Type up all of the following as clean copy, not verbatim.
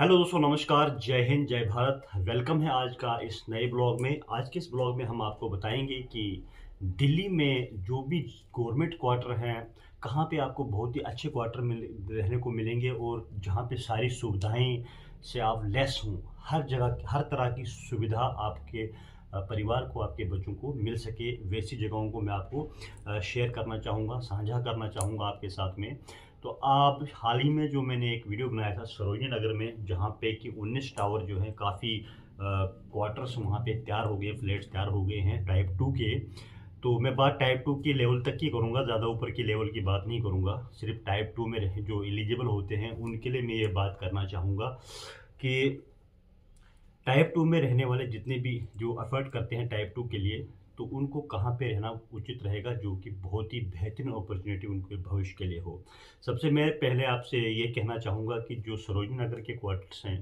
Hello दोस्तों, नमस्कार, जय हिंद, जय भारत। वेलकम है आज का इस नए ब्लॉग में। आज के इस ब्लॉग में हम आपको बताएंगे कि दिल्ली में जो भी गवर्नमेंट क्वार्टर हैं, कहाँ पे आपको बहुत ही अच्छे क्वार्टर रहने को मिलेंगे और जहाँ पे सारी सुविधाएं से आप लेस हों। हर जगह हर तरह की सुविधा आपके परिवार को, आपके बच्चों को मिल सके, वैसी जगहों को मैं आपको शेयर करना चाहूँगा, साझा करना चाहूँगा आपके साथ में। तो आप हाल ही में जो मैंने एक वीडियो बनाया था सरोजनी नगर में, जहाँ पे कि 19 टावर जो है काफ़ी क्वार्टर्स वहाँ पे तैयार हो गए, फ्लैट्स तैयार हो गए हैं टाइप 2 के। तो मैं बात टाइप 2 की लेवल तक की करूँगा, ज़्यादा ऊपर की लेवल की बात नहीं करूँगा। सिर्फ टाइप 2 में जो एलिजिबल होते हैं उनके लिए मैं ये बात करना चाहूँगा कि टाइप 2 में रहने वाले जितने भी जो अफर्ट करते हैं टाइप 2 के लिए, तो उनको कहाँ पे रहना उचित रहेगा, जो कि बहुत ही बेहतरीन अपॉर्चुनिटी उनके भविष्य के लिए हो। सबसे मैं पहले आपसे ये कहना चाहूँगा कि जो सरोजनी नगर के क्वार्टर्स हैं,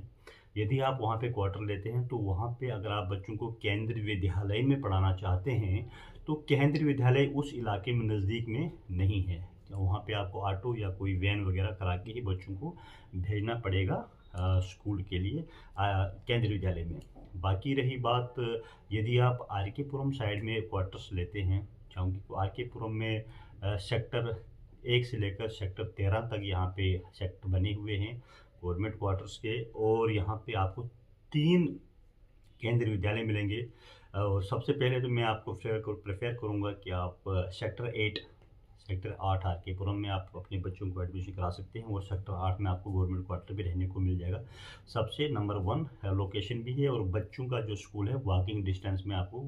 यदि आप वहाँ पे क्वार्टर लेते हैं तो वहाँ पे अगर आप बच्चों को केंद्रीय विद्यालय में पढ़ाना चाहते हैं, तो केंद्रीय विद्यालय उस इलाके में नज़दीक में नहीं है। तो वहाँ पे आपको ऑटो या कोई वैन वगैरह करा के ही बच्चों को भेजना पड़ेगा स्कूल के लिए, केंद्रीय विद्यालय में। बाकी रही बात, यदि आप आर के पुरम साइड में क्वार्टर्स लेते हैं, क्योंकि आर के पुरम में सेक्टर 1 से लेकर सेक्टर 13 तक यहाँ पे सेक्टर बने हुए हैं गवर्नमेंट क्वार्टर्स के, और यहाँ पे आपको 3 केंद्रीय विद्यालय मिलेंगे। और सबसे पहले तो मैं आपको प्रेफर करूँगा कि आप सेक्टर 8 आर के पुरम में आप अपने बच्चों को एडमिशन करा सकते हैं, और सेक्टर 8 में आपको गवर्नमेंट क्वार्टर भी रहने को मिल जाएगा। सबसे नंबर 1 लोकेशन भी है, और बच्चों का जो स्कूल है वॉकिंग डिस्टेंस में आपको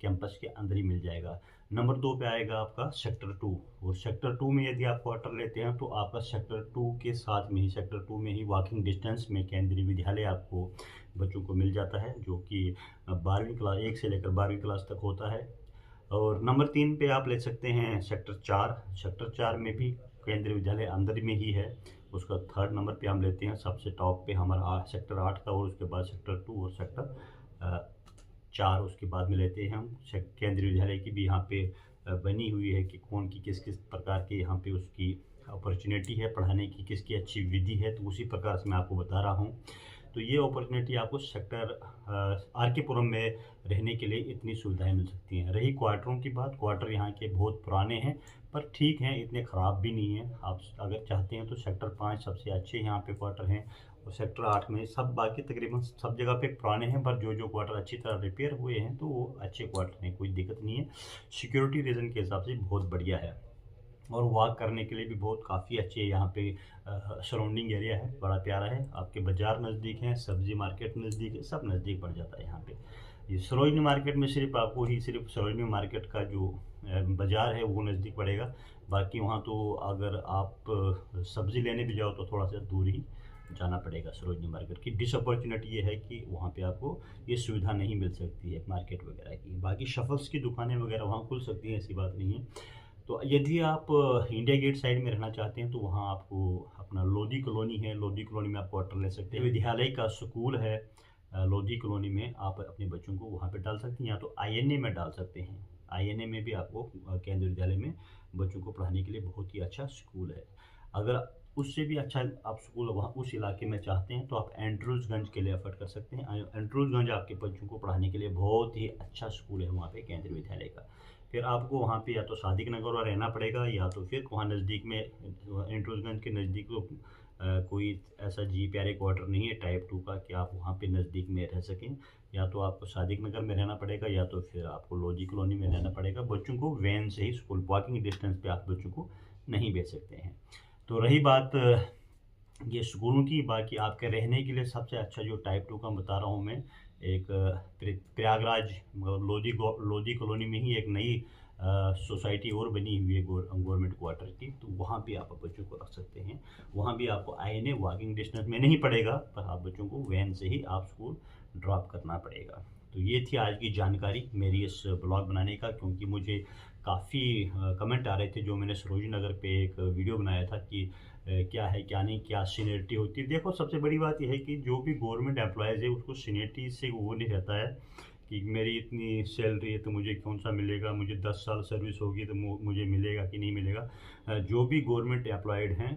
कैंपस के अंदर ही मिल जाएगा। नंबर 2 पे आएगा आपका सेक्टर 2, और सेक्टर 2 में यदि आप क्वार्टर लेते हैं तो आपका सेक्टर 2 के साथ में ही, सेक्टर 2 में ही वॉकिंग डिस्टेंस में केंद्रीय विद्यालय आपको बच्चों को मिल जाता है, जो कि 12वीं क्लास 1 से लेकर 12वीं क्लास तक होता है। और नंबर 3 पे आप ले सकते हैं सेक्टर 4। सेक्टर 4 में भी केंद्रीय विद्यालय अंदर में ही है। उसका थर्ड नंबर पे हम लेते हैं, सबसे टॉप पे हमारा सेक्टर 8 का, और उसके बाद सेक्टर 2 और सेक्टर 4 उसके बाद में लेते हैं हम। केंद्रीय विद्यालय की भी यहाँ पे बनी हुई है कि कौन की किस किस प्रकार के यहाँ पे उसकी अपॉर्चुनिटी है पढ़ाने की, किसकी अच्छी विधि है, तो उसी प्रकार से मैं आपको बता रहा हूँ। तो ये अपॉर्चुनिटी आपको सेक्टर आर के पुरम में रहने के लिए इतनी सुविधाएं मिल सकती हैं। रही क्वार्टरों की बात, क्वार्टर यहाँ के बहुत पुराने हैं पर ठीक हैं, इतने ख़राब भी नहीं हैं। आप अगर चाहते हैं तो सेक्टर 5 सबसे अच्छे यहाँ पे क्वार्टर हैं, और सेक्टर 8 में सब, बाकी तकरीबन सब जगह पे पुराने हैं, पर जो जो क्वार्टर अच्छी तरह रिपेयर हुए हैं तो वो अच्छे क्वार्टर हैं, कोई दिक्कत नहीं है। सिक्योरिटी रीज़न के हिसाब से बहुत बढ़िया है, और वॉक करने के लिए भी बहुत काफ़ी अच्छे यहाँ पे सराउंडिंग एरिया है, बड़ा प्यारा है। आपके बाज़ार नज़दीक हैं, सब्ज़ी मार्केट नज़दीक है, सब नज़दीक पड़ जाता है यहाँ पे। ये सरोजनी मार्केट में सिर्फ आपको ही सिर्फ सरोजनी मार्केट का जो बाज़ार है वो नज़दीक पड़ेगा। बाकी वहाँ तो अगर आप सब्ज़ी लेने भी जाओ तो थोड़ा सा दूर ही जाना पड़ेगा। सरोजनी मार्केट की डिसअपॉर्चुनिटी ये है कि वहाँ पे आपको ये सुविधा नहीं मिल सकती है मार्केट वगैरह की। बाकी शफल्स की दुकानें वगैरह वहाँ खुल सकती हैं, ऐसी बात नहीं है। तो यदि आप इंडिया गेट साइड में रहना चाहते हैं तो वहाँ आपको अपना लोधी कॉलोनी है, लोधी कॉलोनी में आप क्वार्टर ले सकते हैं। विद्यालय का स्कूल है लोधी कॉलोनी में, आप अपने बच्चों को वहाँ पे डाल सकते हैं, या तो आईएनए में डाल सकते हैं। आईएनए में भी आपको केंद्रीय विद्यालय में बच्चों को पढ़ाने के लिए बहुत ही अच्छा स्कूल है। अगर उससे भी अच्छा आप स्कूल वहाँ उस इलाके में चाहते हैं तो आप एंड्रूजगंज के लिए एफर्ट कर सकते हैं। एंड्रूजगंज आपके बच्चों को पढ़ाने के लिए बहुत ही अच्छा स्कूल है वहाँ पे केंद्रीय विद्यालय का। फिर आपको वहाँ पे या तो सादिक नगर रहना पड़ेगा, या तो फिर वहाँ नज़दीक में एंट्रोजगंज के नज़दीक तो कोई ऐसा जी प्यारे क्वार्टर नहीं है टाइप 2 का कि आप वहाँ पे नज़दीक में रह सकें। या तो आपको सादिक नगर में रहना पड़ेगा, या तो फिर आपको लोधी कॉलोनी में रहना पड़ेगा। बच्चों को वैन से ही स्कूल, वॉकिंग डिस्टेंस पे आप बच्चों को नहीं भेज सकते हैं। तो रही बात ये स्कूलों की, बाकी आपके रहने के लिए सबसे अच्छा जो टाइप 2 का बता रहा हूँ मैं, एक प्रयागराज मतलब लोधी कॉलोनी में ही एक नई सोसाइटी और बनी हुई है गवर्नमेंट क्वार्टर की, तो वहाँ भी आप बच्चों को रख सकते हैं। वहाँ भी आपको आईएनए वॉकिंग डिस्टेंस में नहीं पड़ेगा, पर आप बच्चों को वैन से ही आप स्कूल ड्रॉप करना पड़ेगा। तो ये थी आज की जानकारी मेरी इस ब्लॉग बनाने का, क्योंकि मुझे काफ़ी कमेंट आ रहे थे जो मैंने सरोजनी नगर पे एक वीडियो बनाया था कि क्या है क्या नहीं, क्या सीनियरिटी होती है। देखो, सबसे बड़ी बात यह है कि जो भी गवर्नमेंट एम्प्लॉयज़ है उसको सीनियरिटी से वो नहीं रहता है कि मेरी इतनी सैलरी है तो मुझे कौन सा मिलेगा, मुझे 10 साल सर्विस होगी तो मुझे मिलेगा कि नहीं मिलेगा। जो भी गवर्नमेंट एम्प्लॉयड हैं,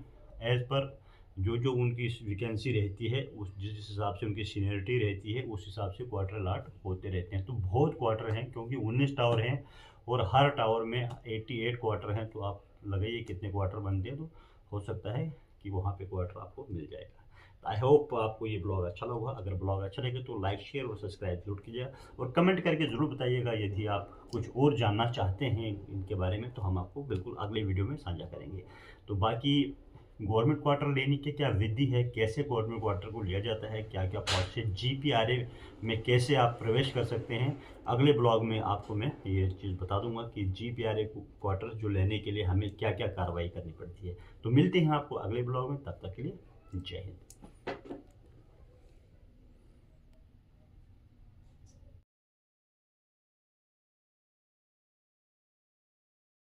एज़ पर जो जो उनकी वैकेंसी रहती है उस जिस हिसाब से उनकी सीनियरिटी रहती है उस हिसाब से क्वार्टर अलॉट होते रहते हैं। तो बहुत क्वार्टर हैं क्योंकि 19 टावर हैं और हर टावर में 88 क्वार्टर हैं, तो आप लगाइए कितने क्वार्टर बनते हैं, तो हो सकता है कि वहाँ पे क्वार्टर आपको मिल जाएगा। आई होप आपको ये ब्लॉग अच्छा लगा। अगर ब्लॉग अच्छा लगे तो लाइक शेयर और सब्सक्राइब जरूर कीजिएगा और कमेंट करके ज़रूर बताइएगा यदि आप कुछ और जानना चाहते हैं इनके बारे में, तो हम आपको बिल्कुल अगले वीडियो में साझा करेंगे। तो बाकी गवर्नमेंट क्वार्टर लेने की क्या विधि है, कैसे गवर्नमेंट क्वार्टर को लिया जाता है, क्या क्या प्रोसेस, GPRA में कैसे आप प्रवेश कर सकते हैं, अगले ब्लॉग में आपको मैं ये चीज़ बता दूंगा कि GPRA क्वार्टर जो लेने के लिए हमें क्या क्या कार्रवाई करनी पड़ती है। तो मिलते हैं आपको अगले ब्लॉग में, तब तक के लिए जय हिंद।